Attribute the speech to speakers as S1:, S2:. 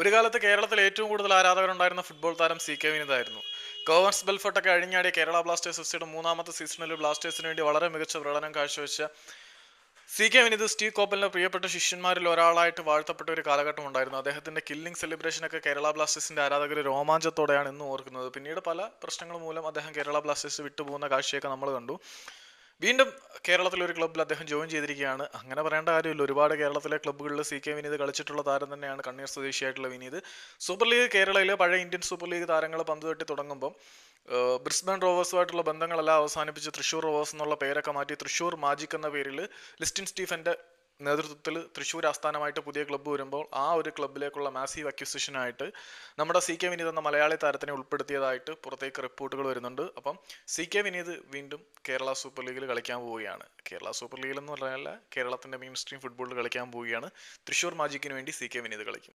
S1: ഒരു കാലത്ത് കേരളത്തിൽ ഏറ്റവും കൂടുതൽ ആരാധകരുണ്ടായിരുന്ന ഫുട്ബോൾ താരം സി കെ വിനീതായിരുന്നു. കോവൻസ് ബെൽഫോർട്ടൊക്കെ അഴിഞ്ഞാടിയ കേരള ബ്ലാസ്റ്റേഴ്സ് എഫ്സിയുടെ മൂന്നാമത്തെ സീസണിൽ ബ്ലാസ്റ്റേഴ്സിന് വേണ്ടി വളരെ മികച്ച പ്രകടനം കാഴ്ചവെച്ച സി കെ വിനീത് സ്റ്റീവ് കോപ്പലിന്റെ പ്രിയപ്പെട്ട ശിഷ്യന്മാരിൽ ഒരാളായിട്ട് വാഴ്ത്തപ്പെട്ട ഒരു കാലഘട്ടം ഉണ്ടായിരുന്നു. അദ്ദേഹത്തിന്റെ കില്ലിംഗ് സെലിബ്രേഷനൊക്കെ കേരള ബ്ലാസ്റ്റേഴ്സിന്റെ ആരാധകർ രോമാഞ്ചത്തോടെയാണ് ഇന്നും ഓർക്കുന്നത്. പിന്നീട് പല പ്രശ്നങ്ങൾ മൂലം അദ്ദേഹം കേരള ബ്ലാസ്റ്റേഴ്സ് വിട്ടുപോകുന്ന കാഴ്ചയൊക്കെ നമ്മൾ കണ്ടു. വീണ്ടും കേരളത്തിലെ ഒരു ക്ലബ്ബിൽ അദ്ദേഹം ജോയിൻ ചെയ്തിരിക്കുകയാണ്. അങ്ങനെ പറയേണ്ട കാര്യമില്ല, ഒരുപാട് കേരളത്തിലെ ക്ലബ്ബുകളിൽ സി കെ വിനീത് കളിച്ചിട്ടുള്ള താരം തന്നെയാണ്. കണ്ണീർ സ്വദേശിയായിട്ടുള്ള വിനീത് സൂപ്പർ ലീഗ് കേരളയിലെ പഴയ ഇന്ത്യൻ സൂപ്പർ ലീഗ് താരങ്ങൾ പന്ത് തട്ടി തുടങ്ങുമ്പോൾ ബ്രിസ്ബൻ റോവേഴ്സുമായിട്ടുള്ള ബന്ധങ്ങളെല്ലാം അവസാനിപ്പിച്ച് തൃശ്ശൂർ റോവേഴ്സ് എന്നുള്ള പേരൊക്കെ മാറ്റി തൃശ്ശൂർ മാജിക് എന്ന പേരിൽ ലിസ്റ്റിൻ സ്റ്റീഫന്റെ നേതൃത്വത്തിൽ തൃശ്ശൂർ ആസ്ഥാനമായിട്ട് പുതിയ ക്ലബ്ബ് വരുമ്പോൾ ആ ഒരു ക്ലബ്ബിലേക്കുള്ള മാസീവ് അക്വിസിഷനായിട്ട് നമ്മുടെ സി കെ വിനീത് എന്ന മലയാളി താരത്തിനെ ഉൾപ്പെടുത്തിയതായിട്ട് പുറത്തേക്ക് റിപ്പോർട്ടുകൾ വരുന്നുണ്ട്. അപ്പം സി കെ വിനീത് വീണ്ടും കേരള സൂപ്പർ ലീഗിൽ കളിക്കാൻ പോവുകയാണ്. കേരള സൂപ്പർ ലീഗിൽ എന്ന് പറഞ്ഞാൽ കേരളത്തിന്റെ മെയിൻ സ്ട്രീം ഫുട്ബോളിൽ കളിക്കാൻ പോവുകയാണ്. തൃശ്ശൂർ മാജിക്കിന് വേണ്ടി സി കെ വിനീത് കളിക്കും.